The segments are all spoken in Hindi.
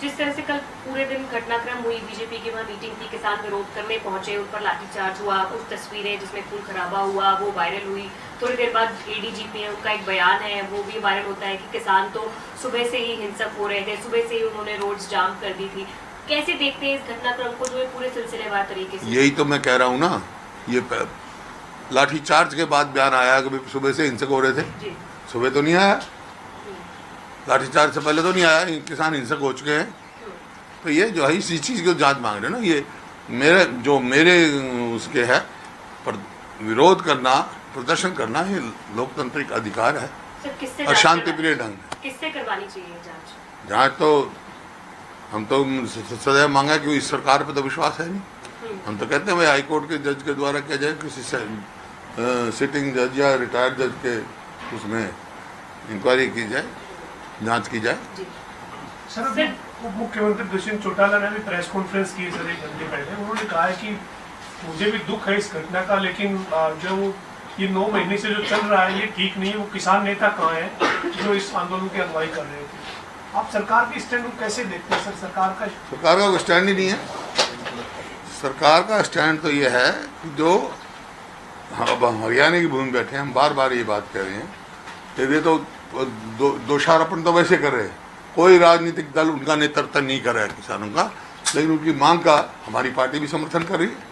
जिस तरह से कल पूरे दिन घटनाक्रम हुई, बीजेपी की वहाँ मीटिंग थी, किसान विरोध करने पहुंचे, उन पर लाठीचार्ज हुआ, कुछ तस्वीरें जिसमें खून खराबा हुआ वो वायरल हुई। थोड़ी देर बाद एडीजीपी है, उनका एक बयान है वो भी वायरल होता है कि किसान तो सुबह से ही हिंसक हो रहे थे, सुबह से ही उन्होंने रोड्स जाम कर दी थी। कैसे देखते हैं इस घटनाक्रम को जो है पूरे सिलसिलेवार तरीके से? यही तो मैं कह रहा हूँ ना, ये लाठीचार्ज के बाद बयान आया कि सुबह से हिंसक हो रहे थे। जी। सुबह तो नहीं आया, लाठीचार्ज से पहले तो नहीं आया, किसान हिंसक हो चुके हैं। तो ये जो है इसी चीज़ की जांच मांग रहे हैं ना, ये मेरे उसके है पर विरोध करना, प्रदर्शन करना ये लोकतांत्रिक अधिकार है और शांतिप्रिय ढंग है। किससे करवानी चाहिए जांच? जांच तो हम तो सदैव मांगा कि इस सरकार पे तो विश्वास है नहीं। हम तो कहते हैं भाई हाई कोर्ट के जज के द्वारा किया जाए, किसी सिटिंग जज या रिटायर्ड जज के उसमें इंक्वायरी की जाए, जांच की जाए। सर, उप मुख्यमंत्री दुष्यंत चौटाला ने भी प्रेस कॉन्फ्रेंस की सर 1 घंटे पहले। उन्होंने कहा है कि मुझे भी दुख है इस घटना का, लेकिन जो ये 9 महीने से जो चल रहा है ये ठीक नहीं है। वो किसान नेता कहाँ है जो इस आंदोलन की अगुवाई कर रहे थे? आप सरकार की स्टैंड को कैसे देखते हैं सर? सरकार का कोई स्टैंड ही नहीं है। सरकार का स्टैंड तो ये है कि जो अब हम हरियाणा की भूमि बैठे हैं, हम बार बार ये बात कह रहे हैं, ये तो दोषारोपण तो वैसे कर रहे हैं, कोई राजनीतिक दल उनका नेतृत्व नहीं कर रहा है किसानों का, लेकिन उनकी मांग का हमारी पार्टी भी समर्थन कर रही है।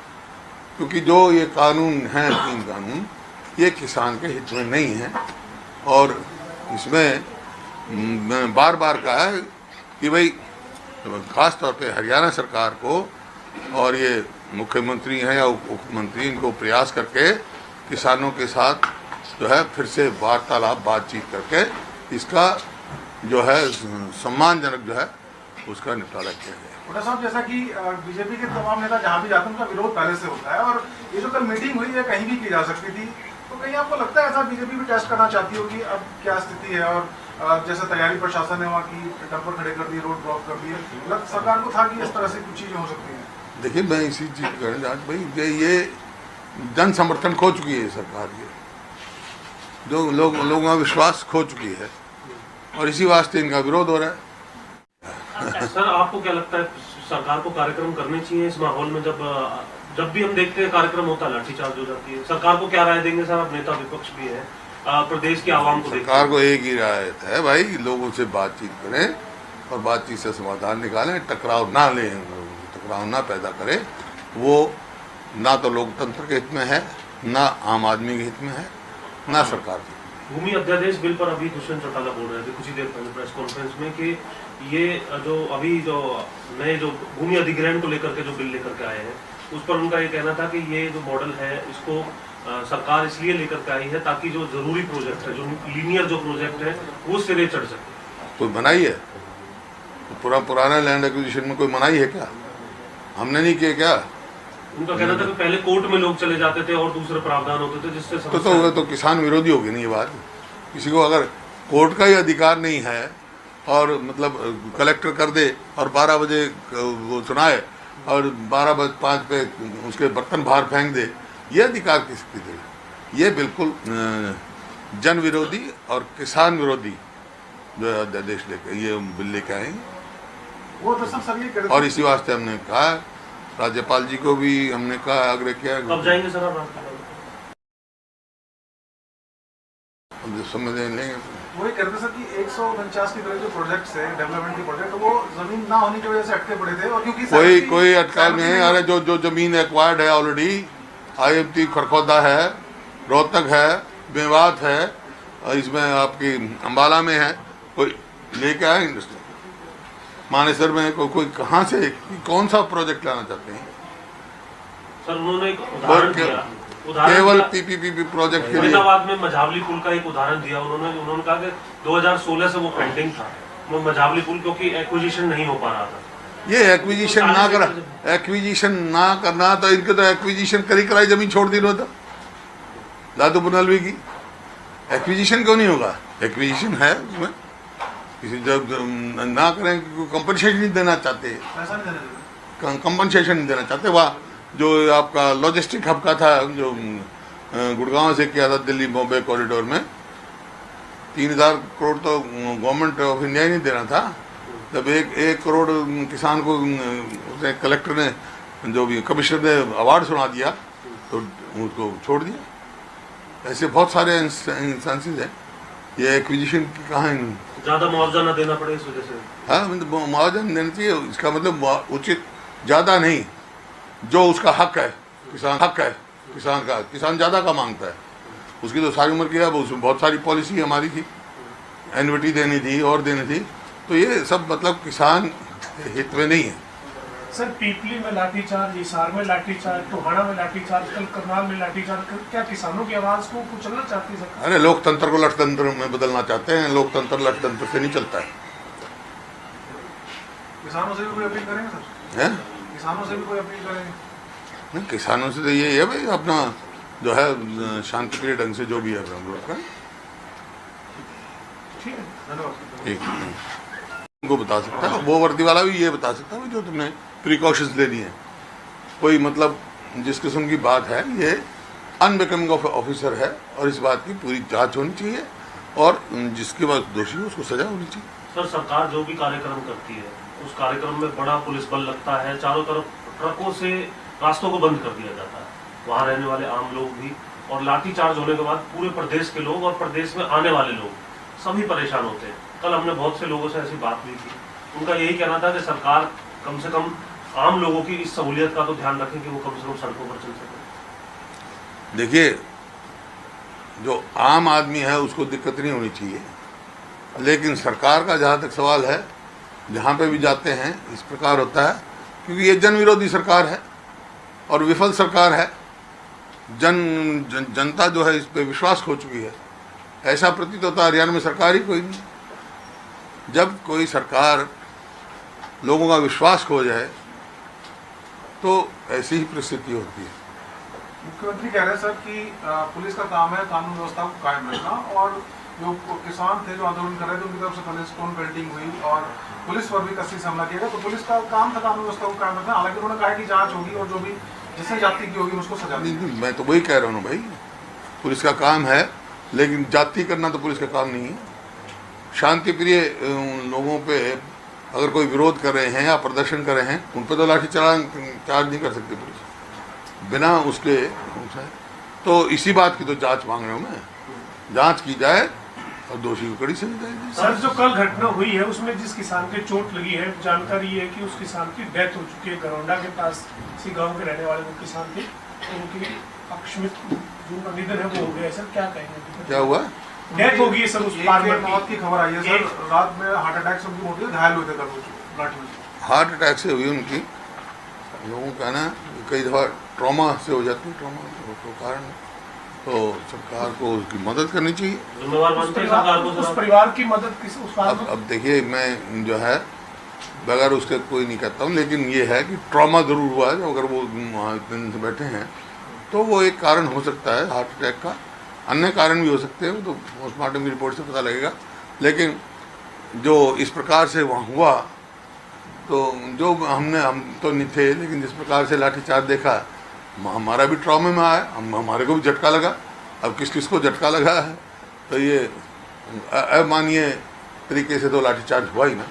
क्योंकि जो ये कानून है, 3 कानून, ये किसान के हित में नहीं है। और इसमें मैं बार बार कहा है कि भाई खास तौर पे हरियाणा सरकार को और ये मुख्यमंत्री हैं या उप मुख्यमंत्री, इनको प्रयास करके किसानों के साथ जो है फिर से वार्तालाप, बातचीत करके इसका जो है सम्मानजनक जो है उसका निपटारा किया जाए। बड़ा साहब, जैसा कि बीजेपी के तमाम नेता जहाँ भी जाते हैं उनका विरोध पहले से होता है, और ये जो कल मीटिंग हुई है कहीं भी की जा सकती थी, तो कहीं आपको लगता है ऐसा बीजेपी भी टेस्ट करना चाहती होगी अब क्या स्थिति है? और जैसे तैयारी प्रशासन ने वहाँ की, डंपर खड़े कर दिए, रोड ब्लॉक कर दिए, सरकार को था कि इस तरह से कुछ चीजें हो सकती हैं। देखिए, मैं इसी चीज कहना आज भाई ये जन समर्थन खो चुकी है सरकार, ये जो लोगों का विश्वास खो चुकी है और इसी वास्ते इनका विरोध हो रहा है। सर, आपको क्या लगता है सरकार को कार्यक्रम करने चाहिए इस माहौल में? जब भी हम देखते हैं कार्यक्रम होता है लाठीचार्ज हो जाती है, सरकार को क्या राय देंगे सर? आप नेता विपक्ष भी है, प्रदेश की आवाम को सरकार को एक ही राय है भाई, लोगों से बातचीत करें और बातचीत से समाधान निकालें, टकराव ना लें, टकराव ना पैदा करें। वो ना तो लोकतंत्र के हित में है, ना आम आदमी के हित में है, ना सरकार के। भूमि अध्यादेश बिल पर अभी दुष्यंत चौटाला बोल रहे थे कुछ ही देर पहले प्रेस कॉन्फ्रेंस में कि ये जो अभी जो नए जो भूमि अधिग्रहण को लेकर के जो बिल लेकर के आए हैं, उस पर उनका ये कहना था कि ये जो मॉडल है इसको सरकार इसलिए लेकर के आई है ताकि जो जरूरी प्रोजेक्ट है, जो लीनियर जो प्रोजेक्ट है, वो सिरे चढ़ सके। कोई मनाही है? तो पुराना लैंड एक्विजिशन में कोई मनाही है क्या? हमने नहीं किया क्या? उनका कहना था कि पहले कोर्ट में लोग चले जाते थे और दूसरे प्रावधान होते थे जिससे तो किसान विरोधी होगी नहीं ये बात। किसी को अगर कोर्ट का ही अधिकार नहीं है और मतलब कलेक्टर कर दे और 12 बजे वो सुनाए और 12:05 पे उसके बर्तन बाहर फेंक दे, ये अधिकार किसकी दे? ये बिल्कुल जन विरोधी और किसान विरोधी जो अध्यादेश लेकर ये बिल लेके आएंगे वो तो सर और इसी वास्ते हमने कहा, राज्यपाल जी को भी हमने कहा, आग्रह किया। कब जाएंगे सर आप? हम समझ लेंगे। वही कहते सर कि 149 की तरह जो प्रोजेक्ट्स है, डेवलपमेंट के प्रोजेक्ट, वो जमीन ना होने की वजह से अटके पड़े थे। और क्योंकि कोई अटका नहीं है। अरे जो जमीन एक्वायर्ड है ऑलरेडी, IMT खरखौदा है, रोहतक है, मेवात है, इसमें आपकी अम्बाला में है, कोई लेके आए इंडस्ट्री मानेसर में कोई कहाँ से कौन सा प्रोजेक्ट लाना चाहते हैं सर? उन्होंने एक उदाहरण दिया, केवल PPP प्रोजेक्ट के लिए। फरीदाबाद में मझावली पुल का एक उदाहरण दिया उन्होंने कहा कि 2016 से वो पेंडिंग था, वो मझावली पुल क्योंकि एक्विजिशन नहीं हो पा रहा था। ये एक्विजिशन ना करना तो इनके तो एक्विजिशन कराई जमीन छोड़ दी था लादू बुनलवी की। एक्विजिशन क्यों नहीं होगा? एक्विजिशन है उसमें, किसी जब ना करें, कंपनसेशन नहीं देना चाहते, कंपनसेशन नहीं देना चाहते। वहाँ जो आपका लॉजिस्टिक हब का था, जो गुड़गांव से किया था दिल्ली बॉम्बे कॉरिडोर में, 3000 करोड़ तो गवर्नमेंट ऑफ इंडिया ही नहीं देना था, जब 1 करोड़ किसान को कलेक्टर ने जो भी कमिश्नर ने अवार्ड सुना दिया तो उसको छोड़ दिया। ऐसे बहुत सारे इंस्टेंसेस हैं। ये एक्विजिशन की कहानी, ज्यादा मुआवजा न देना पड़े इस वजह से। हाँ, मतलब मुआवजा देना चाहिए। इसका मतलब उचित ज़्यादा नहीं, जो उसका हक है किसान का, किसान ज़्यादा का मांगता है। उसकी तो सारी उम्र की है, उसमें बहुत सारी पॉलिसी हमारी थी, एन्युटी देनी थी और देनी थी, तो ये सब मतलब किसान हित में नहीं है। सर, पीपली में लाठीचार्ज, हिसार में लाठीचार्ज, टोहाना में लाठीचार्ज, कल करनाल में लाठीचार्ज, क्या किसानों की आवाज को कुचलना चाहती है सरकार? अरे लोकतंत्र को लठतंत्र में बदलना चाहते हैं। लोकतंत्र लठतंत्र से नहीं चलता है। किसानों से भी कोई अपील करेंगे सर? हैं? किसानों से भी कोई अपील करेंगे? नहीं, किसानों से तो ये है भाई, अपना जो है शांति प्रिय ढंग से जो भी है हम लोग का ठीक है, धन्यवाद। ठीक उनको बता सकता है, वो वर्दी वाला भी ये बता सकता है जो तुमने प्रिकॉशंस लेनी है। कोई मतलब जिस किस्म की बात है, ये अनबिकमिंग ऑफ ऑफिसर है और इस बात की पूरी जांच होनी चाहिए और जिसके बाद दोषी हो उसको सजा होनी चाहिए। सर, सरकार जो भी कार्यक्रम करती है उस कार्यक्रम में बड़ा पुलिस बल लगता है, चारों तरफ ट्रकों से रास्तों को बंद कर दिया जाता है, वहाँ रहने वाले आम लोग भी, और लाठीचार्ज होने के बाद पूरे प्रदेश के लोग और प्रदेश में आने वाले लोग सभी परेशान होते हैं। कल हमने बहुत से लोगों से ऐसी बात भी की, उनका यही कहना था कि सरकार कम से कम आम लोगों की इस सहूलियत का तो ध्यान रखें कि वो कम से कम सड़कों पर चल सकें। देखिए, जो आम आदमी है उसको दिक्कत नहीं होनी चाहिए, लेकिन सरकार का जहाँ तक सवाल है, जहाँ पे भी जाते हैं इस प्रकार होता है, क्योंकि ये जन विरोधी सरकार है और विफल सरकार है। जनता जो है इस पे विश्वास खो चुकी है। ऐसा प्रतीत होता है हरियाणा में सरकार ही कोई नहीं। जब कोई सरकार लोगों का विश्वास खो जाए तो ऐसी ही परिस्थिति होती है। मुख्यमंत्री कह रहे हैं सर कि पुलिस का काम है कानून व्यवस्था को कायम रखना, और जो किसान थे जो आंदोलन कर रहे थे उनकी तरफ से पहले स्टोन बेल्टिंग हुई और पुलिस पर भी कसी से हमला किया गया, तो पुलिस का काम था कानून व्यवस्था को कायम रखना। हालांकि उन्होंने कहा कि जांच होगी और जो भी जिसने जाति की होगी उसको सजा दी। मैं तो वही कह रहा हूँ भाई, पुलिस का काम है, लेकिन जाति करना तो पुलिस का काम नहीं है। शांति प्रिय लोगों पे अगर कोई विरोध कर रहे हैं या प्रदर्शन कर रहे हैं, उन पर तो लाठी चार्ज नहीं कर सकती पुलिस बिना उसके। तो इसी बात की तो जांच मांग रहा हूँ मैं, जांच की जाए और दोषी को कड़ी सजा दी। सर, जो कल घटना हुई है उसमें जिस किसान के चोट लगी है, जानकारी ये है कि उस किसान की डेथ हो चुकी है। गरौंडा के पास इसी गांव के रहने वाले वो किसान थे, तो उनकी अकस्मित जिनका निधन है वो हो गया। सर, क्या कहेंगे? क्या हुआ? डेथ हो गई सर उस फार्मर की। मौत की खबर आई है सर, रात में हार्ट अटैक से उनकी मौत हुई, घायल हुए थे कल लाठी में। हार्ट अटैक से हुई उनकी। लोगों का ना कई दफ़ा ट्रॉमा से हो जाती है, ट्रॉमा के कारण, तो सरकार को उसकी मदद करनी चाहिए। जिम्मेवार मानते हैं सरकार को उस परिवार की मदद किस उस अब देखिए, मैं जो है बगैर उसके कोई नहीं कहता हूँ, लेकिन ये है कि ट्रॉमा ज़रूर हुआ है। अगर वो वहाँ इतने दिन से बैठे हैं तो वो एक कारण हो सकता है हार्ट अटैक का। अन्य कारण भी हो सकते हैं, तो पोस्टमार्टम की रिपोर्ट से पता लगेगा। लेकिन जो इस प्रकार से वहाँ हुआ, तो जो हम तो नहीं थे, लेकिन जिस प्रकार से लाठीचार्ज देखा, हमारा भी ट्रॉमे में आया, हमारे को भी झटका लगा। अब किस किस को झटका लगा है, तो ये अमानवीय तरीके से तो लाठीचार्ज हुआ ही ना।